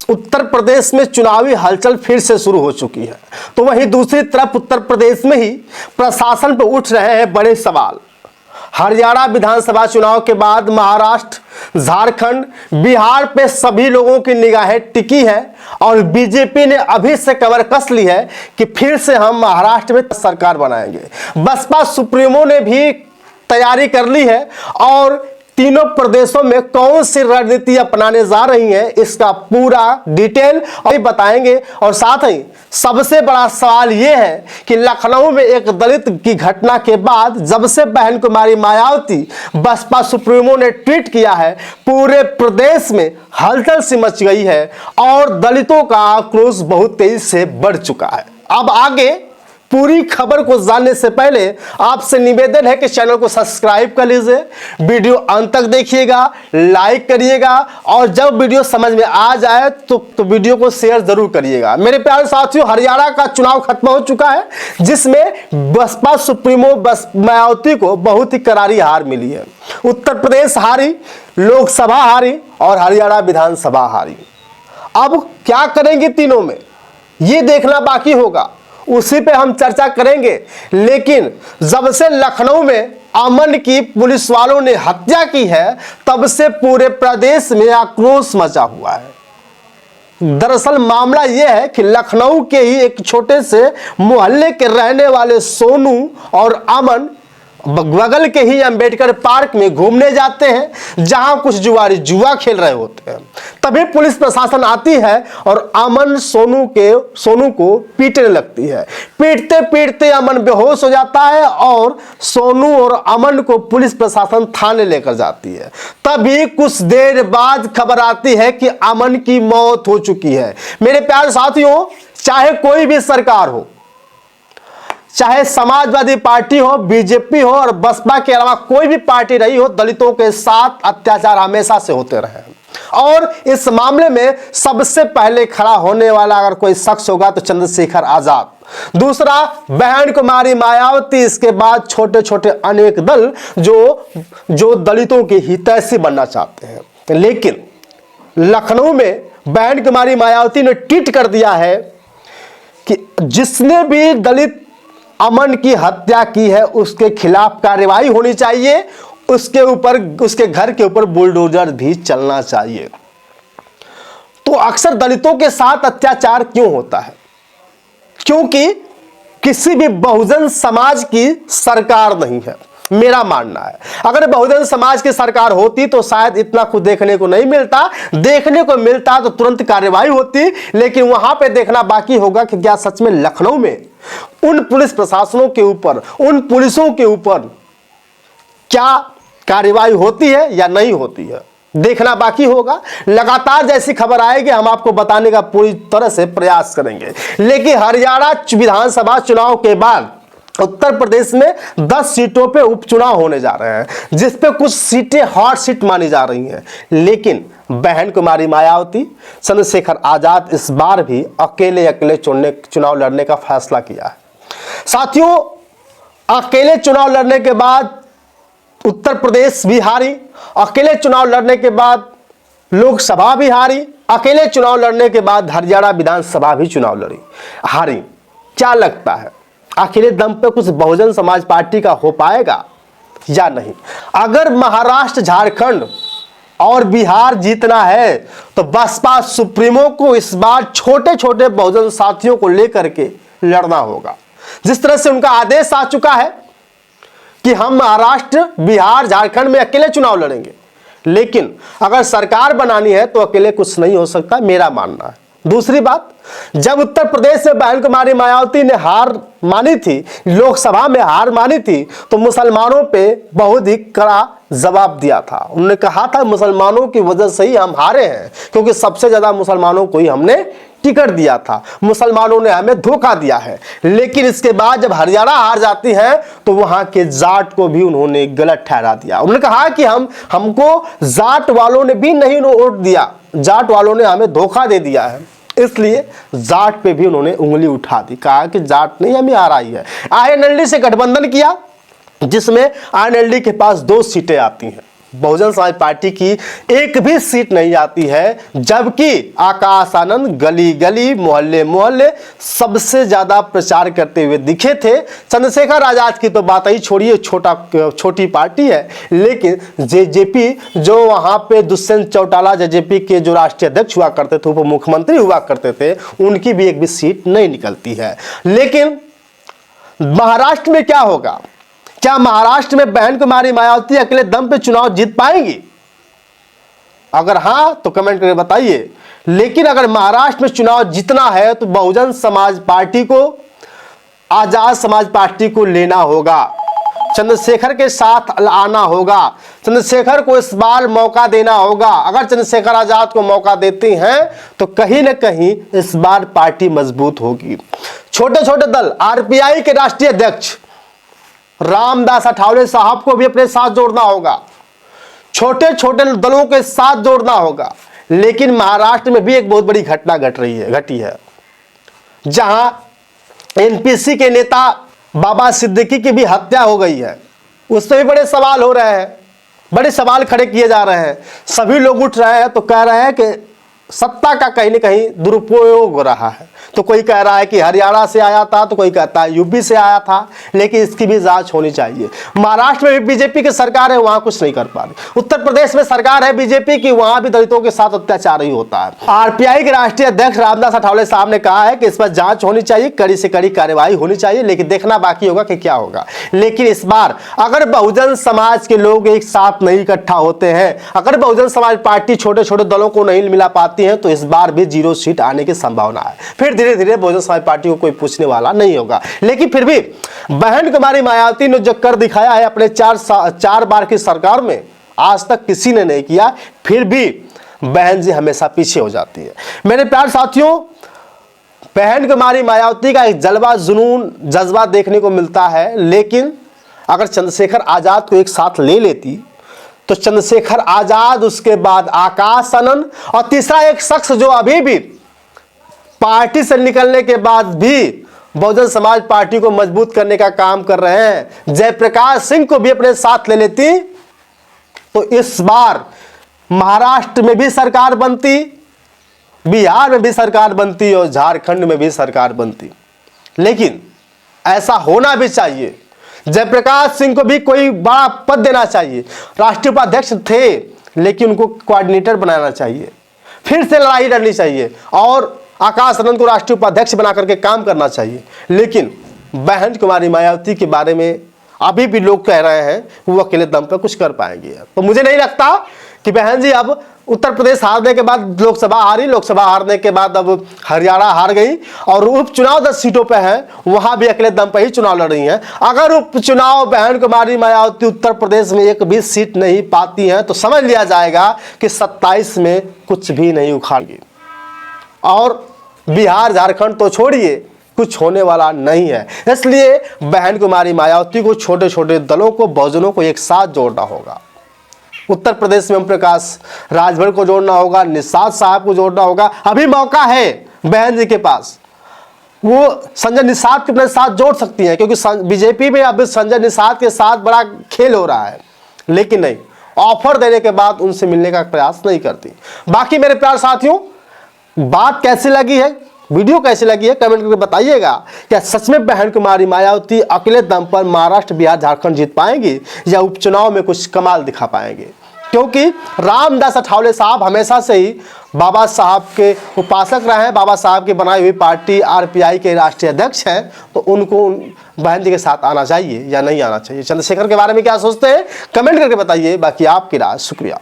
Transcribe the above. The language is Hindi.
उत्तर प्रदेश में चुनावी हलचल फिर से शुरू हो चुकी है, तो वहीं दूसरी तरफ उत्तर प्रदेश में ही प्रशासन पर उठ रहे हैं बड़े सवाल। हरियाणा विधानसभा चुनाव के बाद महाराष्ट्र, झारखंड, बिहार पे सभी लोगों की निगाहें टिकी है और बीजेपी ने अभी से कमर कस ली है कि फिर से हम महाराष्ट्र में सरकार बनाएंगे। बसपा सुप्रीमो ने भी तैयारी कर ली है और तीनों प्रदेशों में कौन सी रणनीति अपनाने जा रही है इसका पूरा डिटेल अभी बताएंगे। और साथ ही सबसे बड़ा सवाल यह है कि लखनऊ में एक दलित की घटना के बाद जब से बहन कुमारी मायावती बसपा सुप्रीमो ने ट्वीट किया है, पूरे प्रदेश में हलचल सी मच गई है और दलितों का आक्रोश बहुत तेजी से बढ़ चुका है। अब आगे पूरी खबर को जानने से पहले आपसे निवेदन है कि चैनल को सब्सक्राइब कर लीजिए, वीडियो अंत तक देखिएगा, लाइक करिएगा और जब वीडियो समझ में आ जाए तो वीडियो को शेयर जरूर करिएगा। मेरे प्यारे साथियों, हरियाणा का चुनाव खत्म हो चुका है जिसमें बसपा सुप्रीमो मायावती को बहुत ही करारी हार मिली है। उत्तर प्रदेश हारी, लोकसभा हारी और हरियाणा विधानसभा हारी। अब क्या करेंगे तीनों में ये देखना बाकी होगा, उसी पे हम चर्चा करेंगे। लेकिन जब से लखनऊ में अमन की पुलिस वालों ने हत्या की है तब से पूरे प्रदेश में आक्रोश मचा हुआ है। दरअसल मामला यह है कि लखनऊ के ही एक छोटे से मोहल्ले के रहने वाले सोनू और अमन बगल के ही अंबेडकर पार्क में घूमने जाते हैं जहां कुछ जुआरी जुआ खेल रहे होते हैं। तभी पुलिस प्रशासन आती है और अमन सोनू को पीटने लगती है। पीटते पीटते अमन बेहोश हो जाता है और सोनू और अमन को पुलिस प्रशासन थाने लेकर जाती है। तभी कुछ देर बाद खबर आती है कि अमन की मौत हो चुकी है। मेरे प्यारे साथियों, चाहे कोई भी सरकार हो, चाहे समाजवादी पार्टी हो, बीजेपी हो और बसपा के अलावा कोई भी पार्टी रही हो, दलितों के साथ अत्याचार हमेशा से होते रहे और इस मामले में सबसे पहले खड़ा होने वाला अगर कोई शख्स होगा तो चंद्रशेखर आजाद, दूसरा बहन कुमारी मायावती, इसके बाद छोटे छोटे अनेक दल जो दलितों की हितैषी बनना चाहते हैं। लेकिन लखनऊ में बहन कुमारी मायावती ने ट्वीट कर दिया है कि जिसने भी दलित अमन की हत्या की है उसके खिलाफ कार्रवाई होनी चाहिए, उसके ऊपर, उसके घर के ऊपर बुलडोजर भी चलना चाहिए। तो अक्सर दलितों के साथ अत्याचार क्यों होता है? क्योंकि किसी भी बहुजन समाज की सरकार नहीं है, मेरा मानना है। अगर बहुजन समाज की सरकार होती तो शायद इतना कुछ देखने को नहीं मिलता, देखने को मिलता तो तुरंत कार्रवाई होती। लेकिन वहां पे देखना बाकी होगा कि क्या सच में लखनऊ में उन पुलिस प्रशासनों के ऊपर, उन पुलिसों के ऊपर क्या कार्रवाई होती है या नहीं होती है, देखना बाकी होगा। लगातार जैसी खबर आएगी हम आपको बताने का पूरी तरह से प्रयास करेंगे। लेकिन हरियाणा विधानसभा चुनाव के बाद उत्तर प्रदेश में 10 सीटों पे उपचुनाव होने जा रहे हैं जिसपे कुछ सीटें हॉट सीट मानी जा रही हैं। लेकिन बहन कुमारी मायावती, चंद्रशेखर आजाद इस बार भी अकेले चुनाव लड़ने का फैसला किया है। साथियों, अकेले चुनाव लड़ने के बाद उत्तर प्रदेश भी हारी, अकेले चुनाव लड़ने के बाद लोकसभा भी हारी, अकेले चुनाव लड़ने के बाद हरियाणा विधानसभा भी चुनाव लड़ी, हारी। क्या लगता है अकेले दम पे कुछ बहुजन समाज पार्टी का हो पाएगा या नहीं? अगर महाराष्ट्र, झारखंड और बिहार जीतना है तो बसपा सुप्रीमो को इस बार छोटे छोटे बहुजन साथियों को लेकर के लड़ना होगा। जिस तरह से उनका आदेश आ चुका है कि हम महाराष्ट्र, बिहार, झारखंड में अकेले चुनाव लड़ेंगे। लेकिन अगर सरकार बनानी है तो अकेले कुछ नहीं हो सकता, मेरा मानना है। दूसरी बात, जब उत्तर प्रदेश में बहन कुमारी मायावती ने हार मानी थी, लोकसभा में हार मानी थी, तो मुसलमानों पे बहुत ही कड़ा जवाब दिया था। उन्होंने कहा था मुसलमानों की वजह से ही हम हारे हैं, क्योंकि सबसे ज्यादा मुसलमानों को ही हमने टिकट दिया था, मुसलमानों ने हमें धोखा दिया है। लेकिन इसके बाद जब हरियाणा हार जाती है तो वहां के जाट को भी उन्होंने गलत ठहरा दिया। उन्होंने कहा कि हमको जाट वालों ने भी नहीं वोट दिया, जाट वालों ने हमें धोखा दे दिया है, इसलिए जाट पे भी उन्होंने उंगली उठा दी। कहा कि जाट नहीं हमें आ रही है। आईएनएलडी से गठबंधन किया जिसमें आईएनएलडी के पास 2 सीटें आती हैं, बहुजन समाज पार्टी की एक भी सीट नहीं आती है, जबकि आकाश आनंद गली गली मोहल्ले मोहल्ले सबसे ज्यादा प्रचार करते हुए दिखे थे। चंद्रशेखर आजाद की तो बात ही छोड़िए, छोटी पार्टी है, लेकिन जेजेपी जो वहां पे दुष्यंत चौटाला जेजेपी के जो राष्ट्रीय अध्यक्ष हुआ करते थे, उप मुख्यमंत्री हुआ करते थे, उनकी भी एक भी सीट नहीं निकलती है। लेकिन महाराष्ट्र में क्या होगा? क्या महाराष्ट्र में बहन कुमारी मायावती अकेले दम पे चुनाव जीत पाएंगी? अगर हां तो कमेंट करके बताइए। लेकिन अगर महाराष्ट्र में चुनाव जीतना है तो बहुजन समाज पार्टी को, आजाद समाज पार्टी को लेना होगा, चंद्रशेखर के साथ आना होगा, चंद्रशेखर को इस बार मौका देना होगा। अगर चंद्रशेखर आजाद को मौका देते हैं तो कहीं ना कहीं इस बार पार्टी मजबूत होगी। छोटे छोटे दल, आरपीआई के राष्ट्रीय अध्यक्ष रामदास अठावले साहब को भी अपने साथ जोड़ना होगा, छोटे छोटे दलों के साथ जोड़ना होगा। लेकिन महाराष्ट्र में भी एक बहुत बड़ी घटना घटी है, जहां एनपीसी के नेता बाबा सिद्दीकी की भी हत्या हो गई है। उस पर भी बड़े सवाल हो रहे हैं, बड़े सवाल खड़े किए जा रहे हैं। सभी लोग उठ रहे हैं तो कह रहे हैं कि सत्ता का कहीं ना कहीं दुरुपयोग हो रहा है। तो कोई कह रहा है कि हरियाणा से आया था, तो कोई कहता है यूपी से आया था, लेकिन इसकी भी जांच होनी चाहिए। महाराष्ट्र में भी बीजेपी की सरकार है, वहां कुछ नहीं कर पा रही। उत्तर प्रदेश में सरकार है बीजेपी की, वहां भी दलितों के साथ अत्याचार ही होता है। आरपीआई के राष्ट्रीय अध्यक्ष रामदास अठावले साहब ने कहा है कि इस पर जांच होनी चाहिए, कड़ी से कड़ी कार्रवाई होनी चाहिए, लेकिन देखना बाकी होगा कि क्या होगा। लेकिन इस बार अगर बहुजन समाज के लोग एक साथ नहीं इकट्ठा होते हैं, अगर बहुजन समाज पार्टी छोटे छोटे दलों को नहीं मिला पाती है, तो इस बार भी 0 सीट आने की संभावना है। फिर धीरे धीरे बहुजन समाज पार्टी को कोई पूछने वाला नहीं होगा। लेकिन फिर भी बहन कुमारी मायावती ने जो कर दिखाया है अपने 4 बार की सरकार में, आज तक किसी ने नहीं किया। फिर भी बहन जी हमेशा पीछे हो जाती है। मेरे प्यारे साथियों, बहन कुमारी मायावती का एक जलवा जुनून जज्बा देखने को मिलता है, लेकिन अगर चंद्रशेखर आजाद को एक साथ ले लेती तो चंद्रशेखर आजाद, उसके बाद आकाश आनंद, और तीसरा एक शख्स जो अभी भी पार्टी से निकलने के बाद भी बहुजन समाज पार्टी को मजबूत करने का काम कर रहे हैं, जयप्रकाश सिंह को भी अपने साथ ले लेती तो इस बार महाराष्ट्र में भी सरकार बनती, बिहार में भी सरकार बनती और झारखंड में भी सरकार बनती। लेकिन ऐसा होना भी चाहिए। जयप्रकाश सिंह को भी कोई बड़ा पद देना चाहिए। राष्ट्रीय उपाध्यक्ष थे, लेकिन उनको कोऑर्डिनेटर बनाना चाहिए, फिर से लड़ाई लड़नी चाहिए और आकाश आनंद को राष्ट्रीय उपाध्यक्ष बना करके काम करना चाहिए। लेकिन बहन कुमारी मायावती के बारे में अभी भी लोग कह रहे हैं वो अकेले दम पर कुछ कर पाएंगे। तो मुझे नहीं लगता कि बहन जी अब उत्तर प्रदेश हारने के बाद लोकसभा हारी, लोकसभा हारने के बाद अब हरियाणा हार गई और उपचुनाव 10 सीटों पे है, वहां भी अकेले दम पर ही चुनाव लड़ रही हैं। अगर उपचुनाव बहन कुमारी मायावती उत्तर प्रदेश में एक भी सीट नहीं पाती हैं तो समझ लिया जाएगा कि 27 में कुछ भी नहीं उखाड़ेगी और बिहार झारखंड तो छोड़िए, कुछ होने वाला नहीं है। इसलिए बहन कुमारी मायावती को छोटे छोटे दलों को, बहुजनों को एक साथ जोड़ना होगा। उत्तर प्रदेश में ओम प्रकाश राजभर को जोड़ना होगा, निषाद साहब को जोड़ना होगा। अभी मौका है बहन जी के पास, वो संजय निषाद के अपने साथ जोड़ सकती हैं, क्योंकि बीजेपी में अब संजय निषाद के साथ बड़ा खेल हो रहा है। लेकिन नहीं, ऑफर देने के बाद उनसे मिलने का प्रयास नहीं करती। बाकी मेरे प्यारे साथियों, बात कैसी लगी है, वीडियो कैसी लगी है, कमेंट करके बताइएगा। क्या सच में बहन कुमारी मायावती अकेले दम पर महाराष्ट्र, बिहार, झारखंड जीत पाएंगी या उपचुनाव में कुछ कमाल दिखा पाएंगे? क्योंकि रामदास अठावले साहब हमेशा से ही बाबा साहब के उपासक रहे हैं, बाबा साहब की बनाई हुई पार्टी आरपीआई के राष्ट्रीय अध्यक्ष हैं, तो उनको बहन जी के साथ आना चाहिए या नहीं आना चाहिए? चंद्रशेखर के बारे में क्या सोचते हैं, कमेंट करके बताइए। बाकी आपकी राय। शुक्रिया।